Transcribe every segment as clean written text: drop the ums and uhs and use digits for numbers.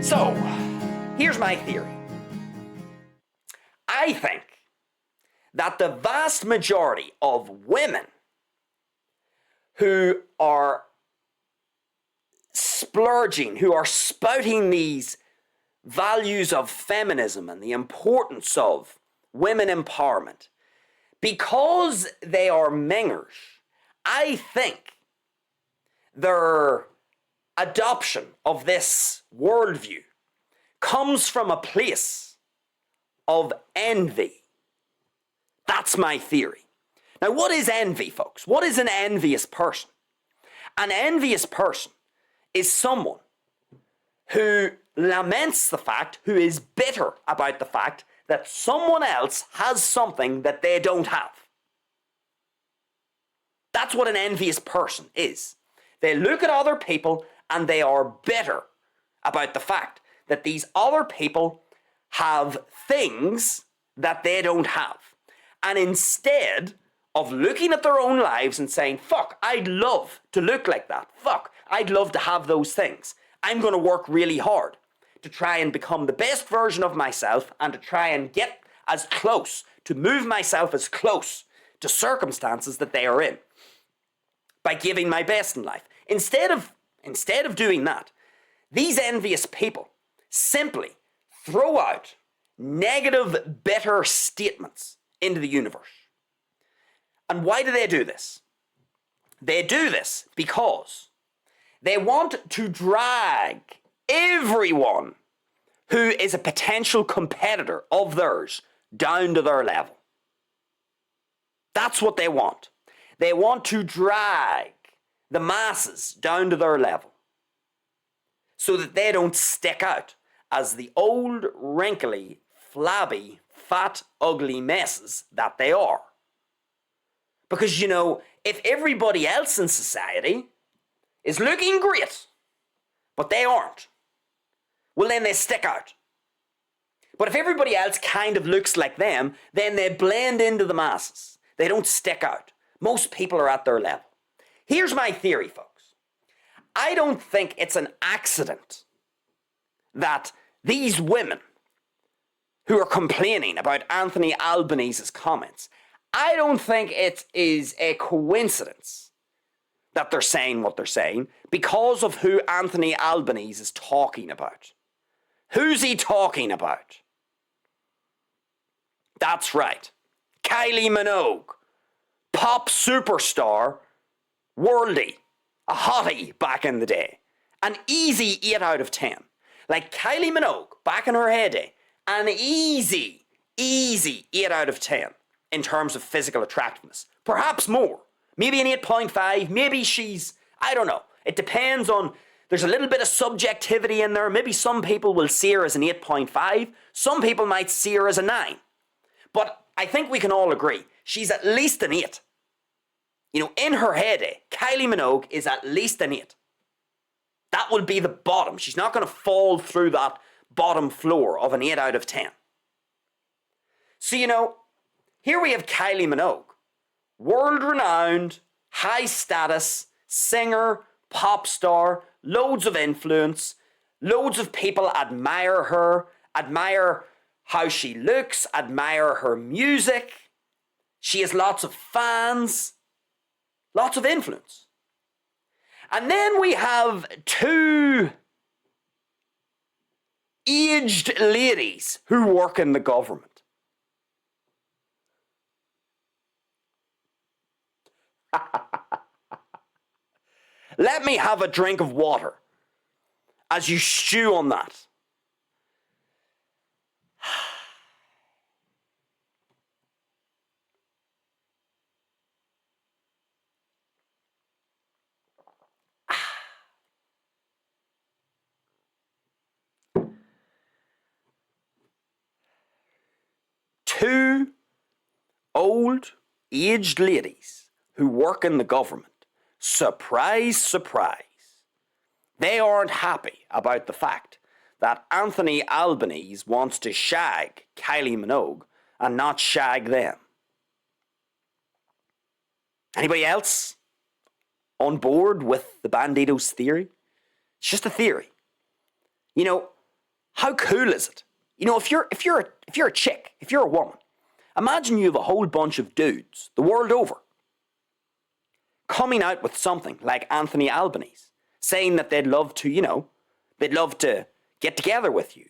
So, here's my theory. I think that the vast majority of women who are splurging, who are spouting these values of feminism and the importance of women empowerment, because they are mingers, I think their adoption of this worldview comes from a place of envy. That's my theory. Now, what is envy, folks? What is an envious person? An envious person is someone who laments the fact, who is bitter about the fact that someone else has something that they don't have. That's what an envious person is. They look at other people and they are bitter about the fact that these other people have things that they don't have. And instead of looking at their own lives and saying, fuck, I'd love to look like that. Fuck, I'd love to have those things. I'm going to work really hard to try and become the best version of myself and to try and get as close, to move myself as close to circumstances that they are in by giving my best in life. Instead of doing that, these envious people simply throw out negative, bitter statements into the universe. And why do they do this? They do this because they want to drag everyone who is a potential competitor of theirs down to their level. That's what they want. They want to drag the masses down to their level so that they don't stick out as the old, wrinkly, flabby, fat, ugly messes that they are. Because, you know, if everybody else in society is looking great, but they aren't, well, then they stick out. But if everybody else kind of looks like them, then they blend into the masses. They don't stick out. Most people are at their level. Here's my theory, folks. I don't think it's an accident that these women who are complaining about Anthony Albanese's comments, I don't think it is a coincidence that they're saying what they're saying because of who Anthony Albanese is talking about. Who's he talking about? That's right. Kylie Minogue, pop superstar, worldie, a hottie back in the day. An easy 8 out of 10. Like Kylie Minogue, back in her heyday, an easy 8 out of 10 in terms of physical attractiveness. Perhaps more. Maybe an 8.5, maybe she's, I don't know. It depends on, there's a little bit of subjectivity in there. Maybe some people will see her as an 8.5. Some people might see her as a 9. But I think we can all agree, she's at least an 8. You know, in her heyday, Kylie Minogue is at least an 8. That will be the bottom. She's not going to fall through that bottom floor of an 8 out of 10. So, you know, here we have Kylie Minogue, world-renowned, high-status, singer, pop star, loads of influence, loads of people admire her, admire how she looks, admire her music. She has lots of fans, lots of influence. And then we have two aged ladies who work in the government. Let me have a drink of water as you stew on that. Two old, aged ladies who work in the government. Surprise, surprise. They aren't happy about the fact that Anthony Albanese wants to shag Kylie Minogue and not shag them. Anybody else on board with the Bandido's theory? It's just a theory. You know, how cool is it? You know, if you're a chick, if you're a woman, imagine you have a whole bunch of dudes the world over coming out with something like Anthony Albanese, saying that they'd love to get together with you,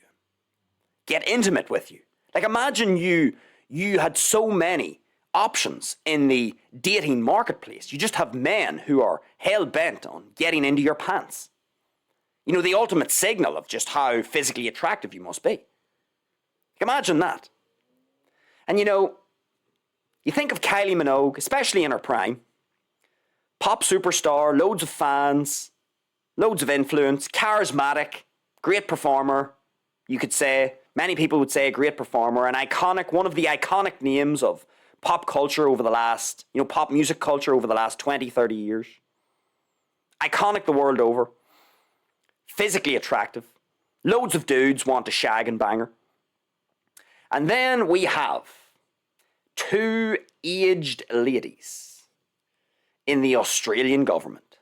get intimate with you. Like, imagine you had so many options in the dating marketplace. You just have men who are hell-bent on getting into your pants. You know, the ultimate signal of just how physically attractive you must be. Imagine that. And you know, you think of Kylie Minogue, especially in her prime, pop superstar, loads of fans, loads of influence, charismatic, great performer, you could say. Many people would say a great performer, one of the iconic names of pop culture over the last, pop music culture over the last 20, 30 years. Iconic the world over. Physically attractive. Loads of dudes want to shag and bang her. And then we have two aged ladies in the Australian government.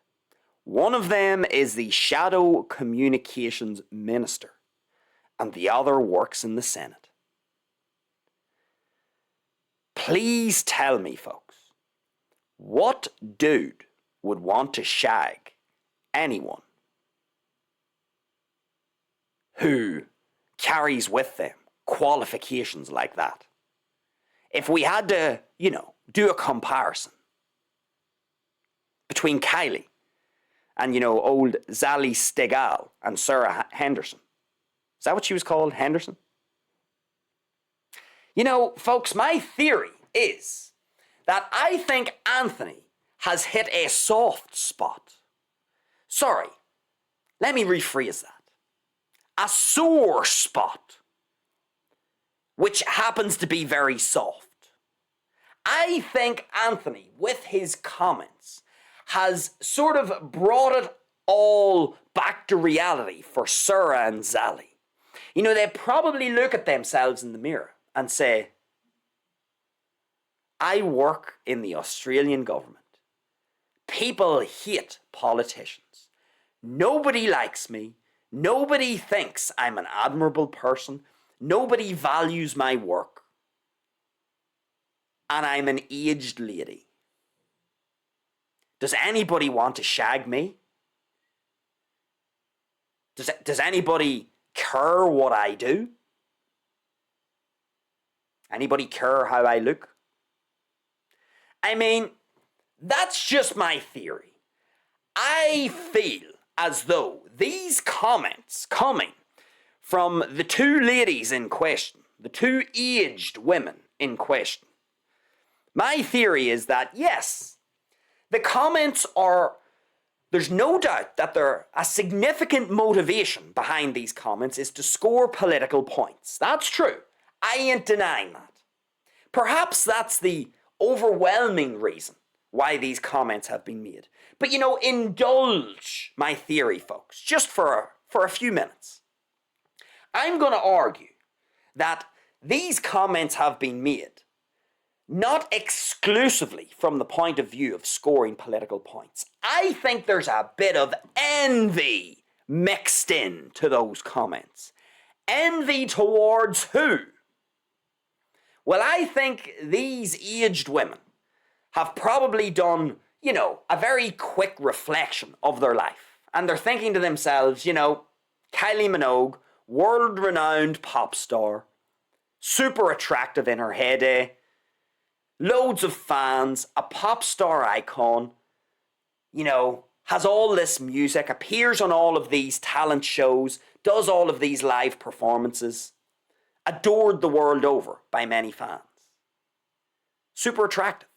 One of them is the Shadow Communications Minister, and the other works in the Senate. Please tell me, folks, what dude would want to shag anyone who carries with them qualifications like that? If we had to, do a comparison between Kylie and, old Zali Steggall and Sarah Henderson. Is that what she was called? Henderson? Folks, my theory is that I think Anthony has hit a soft spot. Sorry, let me rephrase that. A sore spot, which happens to be very soft. I think Anthony, with his comments, has sort of brought it all back to reality for Sarah and Zali. They probably look at themselves in the mirror and say, I work in the Australian government. People hate politicians. Nobody likes me. Nobody thinks I'm an admirable person. Nobody values my work. And I'm an aged lady. Does anybody want to shag me? Does anybody care what I do? Anybody care how I look? I mean, that's just my theory. I feel as though these comments coming from the two ladies in question, the two aged women in question, my theory is that, yes, the comments are, there's no doubt that a significant motivation behind these comments is to score political points. That's true. I ain't denying that. Perhaps that's the overwhelming reason why these comments have been made. But indulge my theory, folks, just for a few minutes. I'm going to argue that these comments have been made not exclusively from the point of view of scoring political points. I think there's a bit of envy mixed in to those comments. Envy towards who? Well, I think these aged women have probably done, a very quick reflection of their life. And they're thinking to themselves, Kylie Minogue, world-renowned pop star, super attractive in her heyday, loads of fans, a pop star icon, has all this music, appears on all of these talent shows, does all of these live performances, adored the world over by many fans. Super attractive.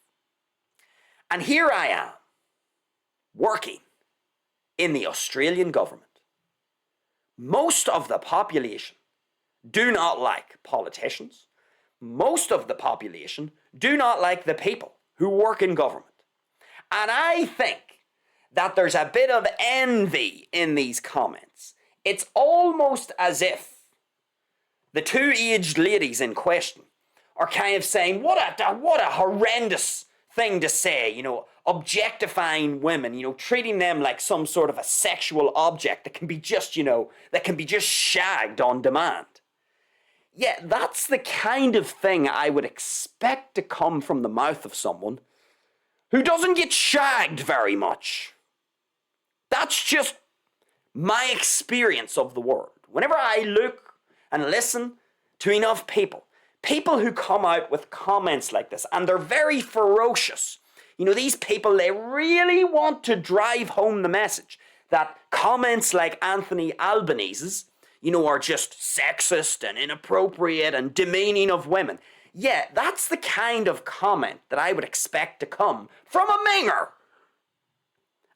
And here I am, working in the Australian government. Most of the population do not like politicians. Most of the population do not like the people who work in government. And I think that there's a bit of envy in these comments. It's almost as if the two aged ladies in question are kind of saying, what a horrendous thing to say, objectifying women, treating them like some sort of a sexual object that can be just, that can be just shagged on demand. Yeah, that's the kind of thing I would expect to come from the mouth of someone who doesn't get shagged very much. That's just my experience of the world. Whenever I look and listen to enough people who come out with comments like this, and they're very ferocious. These people, they really want to drive home the message that comments like Anthony Albanese's, are just sexist and inappropriate and demeaning of women. Yeah, that's the kind of comment that I would expect to come from a minger.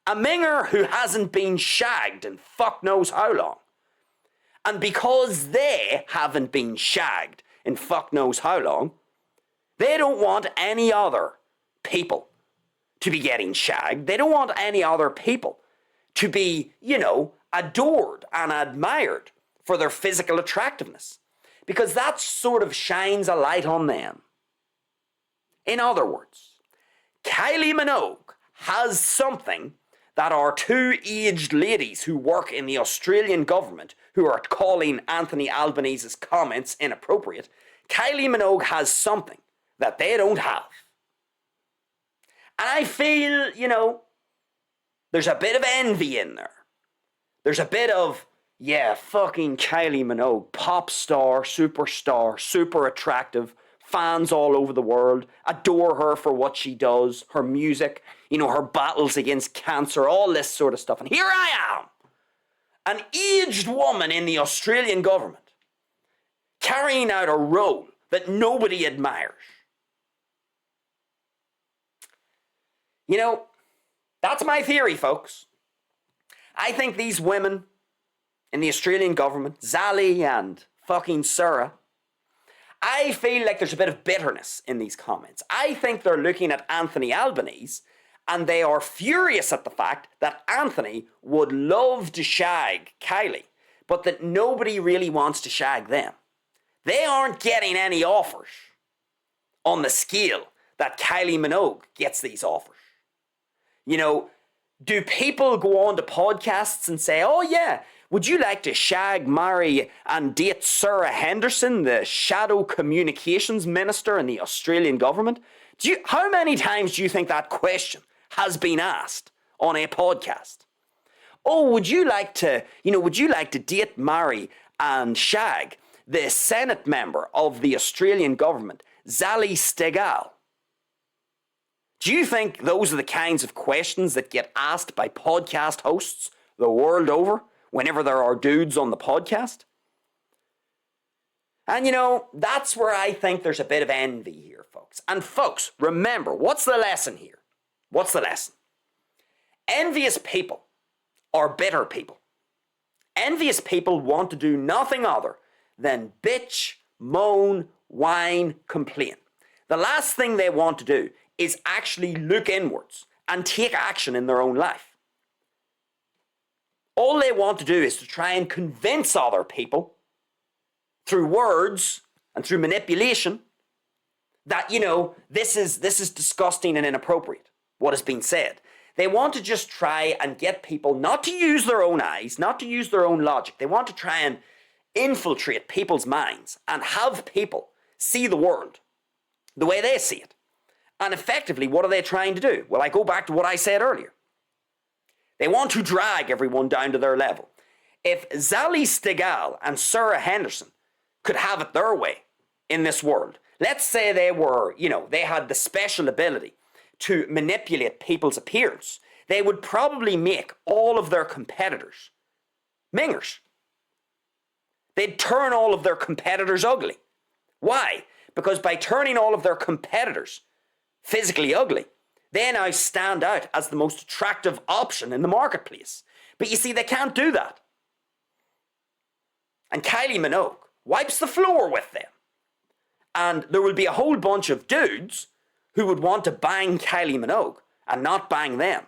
A minger who hasn't been shagged in fuck knows how long. And because they haven't been shagged in fuck knows how long, they don't want any other people to be getting shagged. They don't want any other people to be, adored and admired for their physical attractiveness. Because that sort of shines a light on them. In other words, Kylie Minogue has something that our two aged ladies who work in the Australian government, who are calling Anthony Albanese's comments inappropriate, Kylie Minogue has something that they don't have. And I feel, there's a bit of envy in there. There's a bit of, yeah, fucking Kylie Minogue, pop star, superstar, super attractive, fans all over the world, adore her for what she does, her music, her battles against cancer, all this sort of stuff. And here I am, an aged woman in the Australian government, carrying out a role that nobody admires. That's my theory, folks. I think these women in the Australian government, Zali and fucking Sarah, I feel like there's a bit of bitterness in these comments. I think they're looking at Anthony Albanese and they are furious at the fact that Anthony would love to shag Kylie, but that nobody really wants to shag them. They aren't getting any offers on the scale that Kylie Minogue gets these offers. Do people go on to podcasts and say, oh yeah, would you like to shag, marry and date Sarah Henderson, the shadow communications minister in the Australian government? How many times do you think that question has been asked on a podcast? Oh, would you like to date, marry and shag the Senate member of the Australian government, Zali Steggall? Do you think those are the kinds of questions that get asked by podcast hosts the world over whenever there are dudes on the podcast? And that's where I think there's a bit of envy here, folks. And folks, remember, what's the lesson here? What's the lesson? Envious people are bitter people. Envious people want to do nothing other than bitch, moan, whine, complain. The last thing they want to do is actually look inwards and take action in their own life. All they want to do is to try and convince other people through words and through manipulation that, this is disgusting and inappropriate, what has been said. They want to just try and get people not to use their own eyes, not to use their own logic. They want to try and infiltrate people's minds and have people see the world the way they see it. And effectively, what are they trying to do? Well, I go back to what I said earlier. They want to drag everyone down to their level. If Zali Steggall and Sarah Henderson could have it their way in this world, let's say they were, they had the special ability to manipulate people's appearance, they would probably make all of their competitors mingers. They'd turn all of their competitors ugly. Why? Because by turning all of their competitors physically ugly, they now stand out as the most attractive option in the marketplace. But you see, they can't do that. And Kylie Minogue wipes the floor with them. And there will be a whole bunch of dudes who would want to bang Kylie Minogue and not bang them.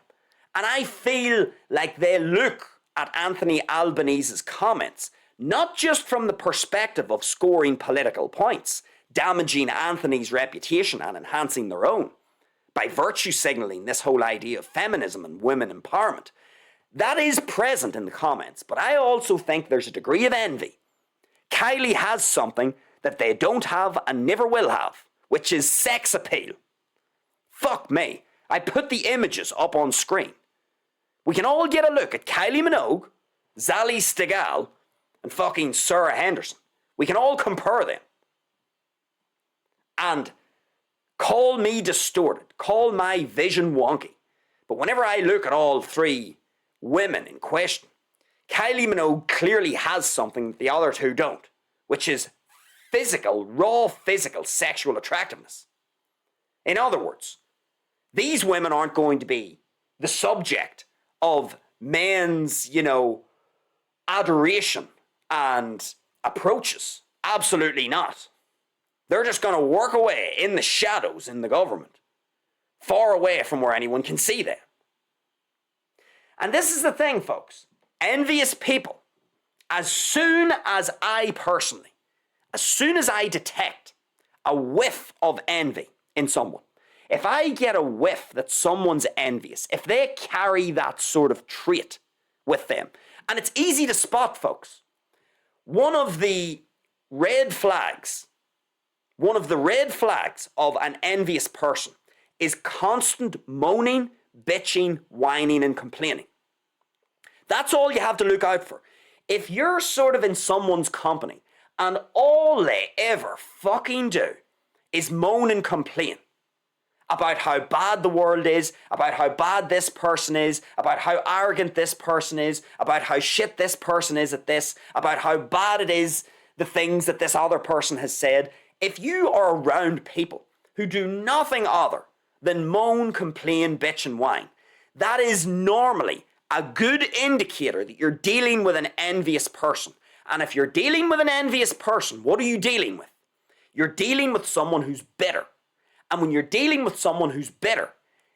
And I feel like they look at Anthony Albanese's comments not just from the perspective of scoring political points, damaging Anthony's reputation and enhancing their own, by virtue signaling this whole idea of feminism and women empowerment. That is present in the comments, but I also think there's a degree of envy. Kylie has something that they don't have and never will have, which is sex appeal. Fuck me. I put the images up on screen. We can all get a look at Kylie Minogue, Zali Steggall, and fucking Sarah Henderson. We can all compare them. And call me distorted, call my vision wonky. But whenever I look at all three women in question, Kylie Minogue clearly has something that the other two don't, which is physical, raw physical sexual attractiveness. In other words, these women aren't going to be the subject of men's, adoration and approaches. Absolutely not. They're just going to work away in the shadows in the government, far away from where anyone can see them. And this is the thing, folks. Envious people, as soon as I detect a whiff of envy in someone, if I get a whiff that someone's envious, if they carry that sort of trait with them, and it's easy to spot, folks. One of the red flags of an envious person is constant moaning, bitching, whining, and complaining. That's all you have to look out for. If you're sort of in someone's company and all they ever fucking do is moan and complain about how bad the world is, about how bad this person is, about how arrogant this person is, about how shit this person is at this, about how bad it is, the things that this other person has said. If you are around people who do nothing other than moan, complain, bitch and whine, that is normally a good indicator that you're dealing with an envious person. And if you're dealing with an envious person, what are you dealing with? You're dealing with someone who's bitter. And when you're dealing with someone who's bitter,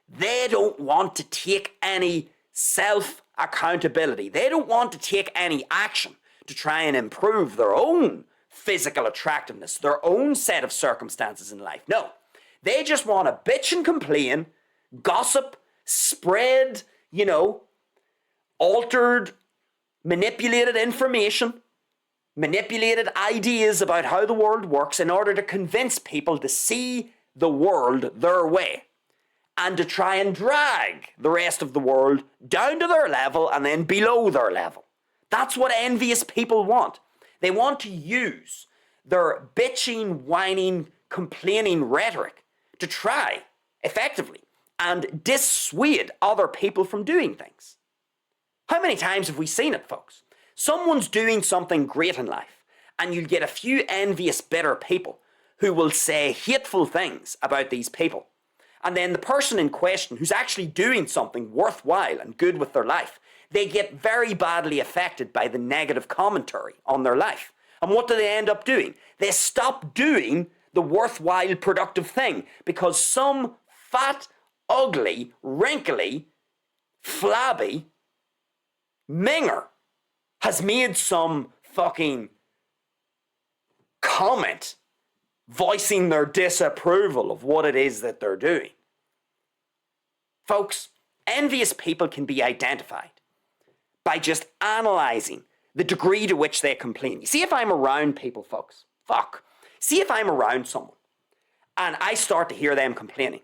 they don't want to take any self-accountability. They don't want to take any action to try and improve their own physical attractiveness, their own set of circumstances in life. No, they just want to bitch and complain, gossip, spread, altered, manipulated information, manipulated ideas about how the world works in order to convince people to see the world their way and to try and drag the rest of the world down to their level and then below their level. That's what envious people want. They want to use their bitching, whining, complaining rhetoric to try, effectively, and dissuade other people from doing things. How many times have we seen it, folks? Someone's doing something great in life, and you'll get a few envious, bitter people who will say hateful things about these people. And then the person in question who's actually doing something worthwhile and good with their life, they get very badly affected by the negative commentary on their life. And what do they end up doing? They stop doing the worthwhile, productive thing because some fat, ugly, wrinkly, flabby minger has made some fucking comment voicing their disapproval of what it is that they're doing. Folks, envious people can be identified by just analysing the degree to which they complain. You see, if I'm around people, folks, see if I'm around someone and I start to hear them complaining,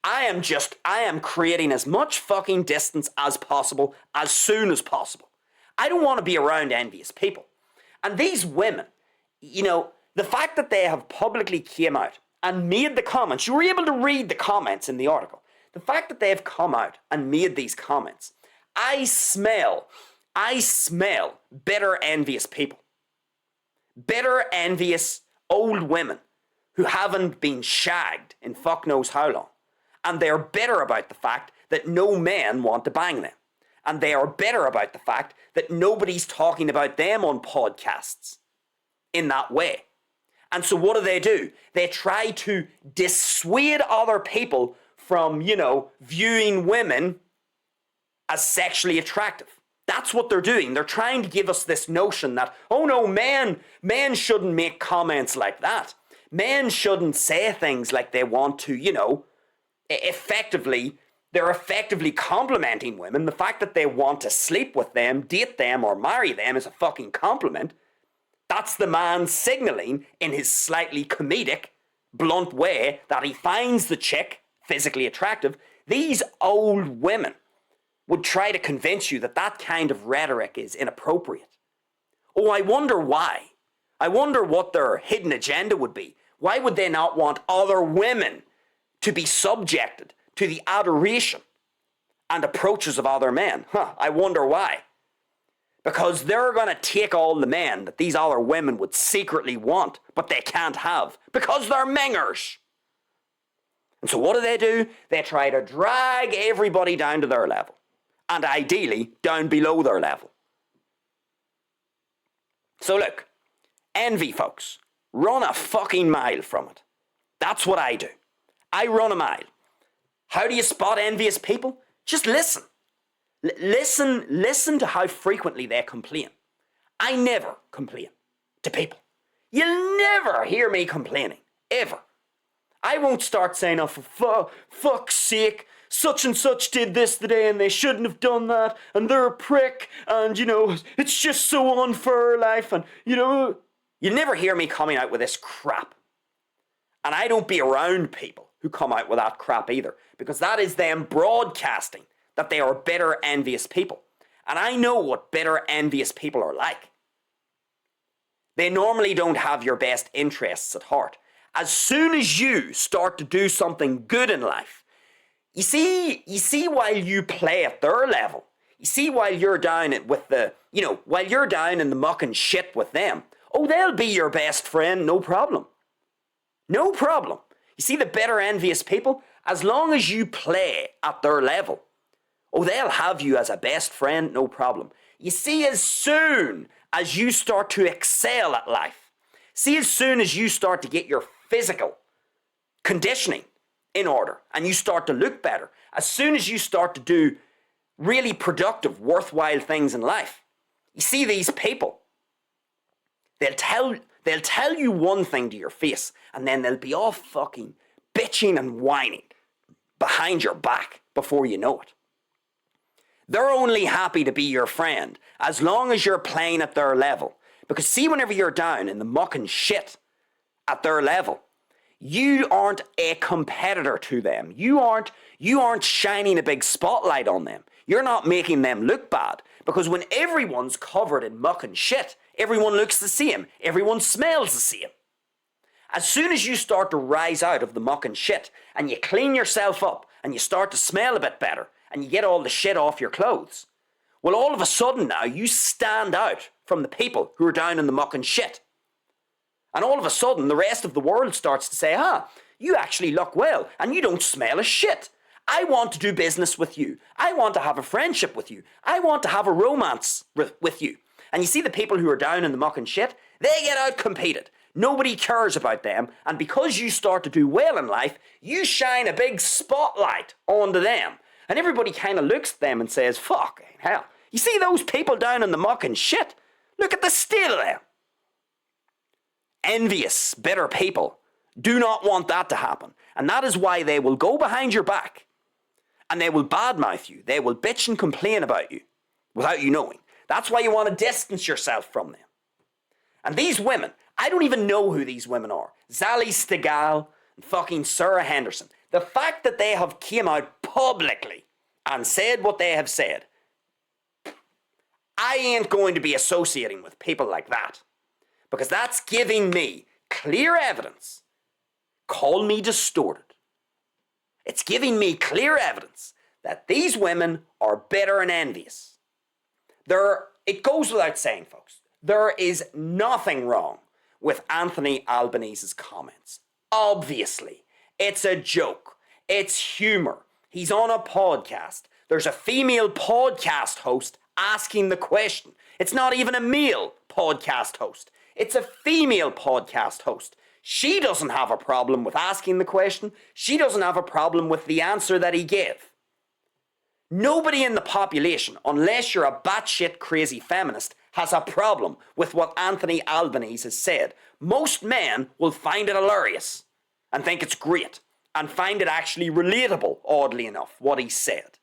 I am creating as much fucking distance as possible, as soon as possible. I don't want to be around envious people. And these women, the fact that they have publicly came out and made the comments, you were able to read the comments in the article. The fact that they have come out and made these comments, I smell bitter, envious people. Bitter, envious old women who haven't been shagged in fuck knows how long. And they're bitter about the fact that no men want to bang them. And they are bitter about the fact that nobody's talking about them on podcasts in that way. And so what do? They try to dissuade other people from, viewing women as sexually attractive. That's what they're doing. They're trying to give us this notion that, oh no, men shouldn't make comments like that. Men shouldn't say things like they want to, they're effectively complimenting women. The fact that they want to sleep with them, date them, or marry them is a fucking compliment. That's the man signaling in his slightly comedic, blunt way that he finds the chick physically attractive. These old women would try to convince you that that kind of rhetoric is inappropriate. Oh, I wonder why. I wonder what their hidden agenda would be. Why would they not want other women to be subjected to the adoration and approaches of other men? I wonder why. Because they're going to take all the men that these other women would secretly want, but they can't have, because they're mingers. And so what do? They try to drag everybody down to their level, and ideally down below their level. So look, envy, folks, run a fucking mile from it. That's what I do. I run a mile. How do you spot envious people? Just listen. Listen to how frequently they complain. I never complain to people. You'll never hear me complaining, ever. I won't start saying, oh, for fuck's sake, such and such did this today and they shouldn't have done that, and they're a prick, and, you know, it's just so unfair life, and, you know, you'll never hear me coming out with this crap. And I don't be around people who come out with that crap either, because that is them broadcasting that they are bitter, envious people. And I know what bitter, envious people are like. They normally don't have your best interests at heart. As soon as you start to do something good in life, you see while you play at their level, you see while you're down with the, you know, while you're down in the muck and shit with them, oh, they'll be your best friend, no problem. No problem. You see the bitter, envious people, as long as you play at their level, oh, they'll have you as a best friend, no problem. You see, as soon as you start to excel at life, see, as soon as you start to get your physical conditioning in order and you start to look better, as soon as you start to do really productive, worthwhile things in life, you see these people, they'll tell you one thing to your face, and then they'll be all fucking bitching and whining behind your back before you know it. They're only happy to be your friend as long as you're playing at their level. Because see, whenever you're down in the muck and shit at their level, you aren't a competitor to them. You aren't shining a big spotlight on them. You're not making them look bad. Because when everyone's covered in muck and shit, everyone looks the same. Everyone smells the same. As soon as you start to rise out of the muck and shit, and you clean yourself up, and you start to smell a bit better, and you get all the shit off your clothes, well, all of a sudden now, you stand out from the people who are down in the muck and shit. And all of a sudden, the rest of the world starts to say, you actually look well, and you don't smell a shit. I want to do business with you. I want to have a friendship with you. I want to have a romance with you. And you see the people who are down in the muck and shit, they get out-competed. Nobody cares about them, and because you start to do well in life, you shine a big spotlight onto them. And everybody kind of looks at them and says, fucking hell. You see those people down in the muck and shit? Look at the state of them. Envious, bitter people do not want that to happen. And that is why they will go behind your back and they will badmouth you. They will bitch and complain about you without you knowing. That's why you want to distance yourself from them. And these women, I don't even know who these women are. Zali Steggall and fucking Sarah Henderson. The fact that they have came out publicly and said what they have said, I ain't going to be associating with people like that. Because that's giving me clear evidence. Call me distorted. It's giving me clear evidence that these women are bitter and envious. It goes without saying, folks, there is nothing wrong with Anthony Albanese's comments. Obviously, it's a joke. It's humor. He's on a podcast. There's a female podcast host asking the question. It's not even a male podcast host. It's a female podcast host. She doesn't have a problem with asking the question. She doesn't have a problem with the answer that he gave. Nobody in the population, unless you're a batshit crazy feminist, has a problem with what Anthony Albanese has said. Most men will find it hilarious and think it's great. and find it actually relatable, oddly enough, what he said.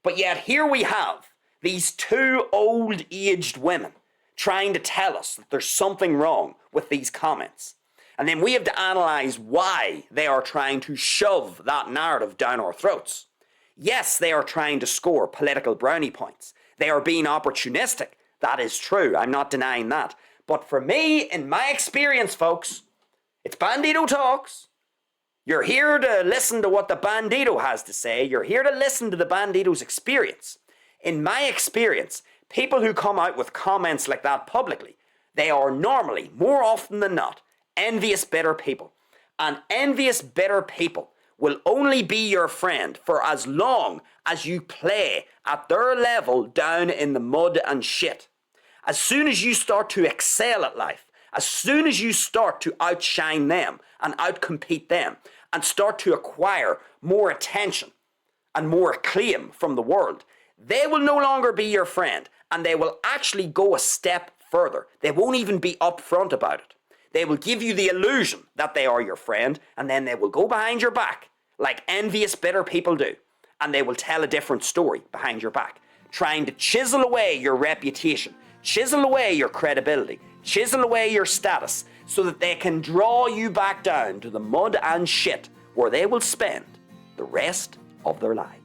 But yet here we have these two old-aged women trying to tell us that there's something wrong with these comments. And then we have to analyse why they are trying to shove that narrative down our throats. Yes, they are trying to score political brownie points. They are being opportunistic. That is true. I'm not denying that. But for me, in my experience, folks, it's Bandido Talks. You're here to listen to what the Bandido has to say. You're here to listen to the Bandido's experience. In my experience, people who come out with comments like that publicly, they are normally, more often than not, envious, bitter people. And envious, bitter people will only be your friend for as long as you play at their level down in the mud and shit. As soon as you start to excel at life, as soon as you start to outshine them and outcompete them and start to acquire more attention and more acclaim from the world, they will no longer be your friend, and they will actually go a step further. They won't even be upfront about it. They will give you the illusion that they are your friend, and then they will go behind your back like envious, bitter people do, and they will tell a different story behind your back, trying to chisel away your reputation, chisel away your credibility, chisel away your status, so that they can draw you back down to the mud and shit where they will spend the rest of their lives.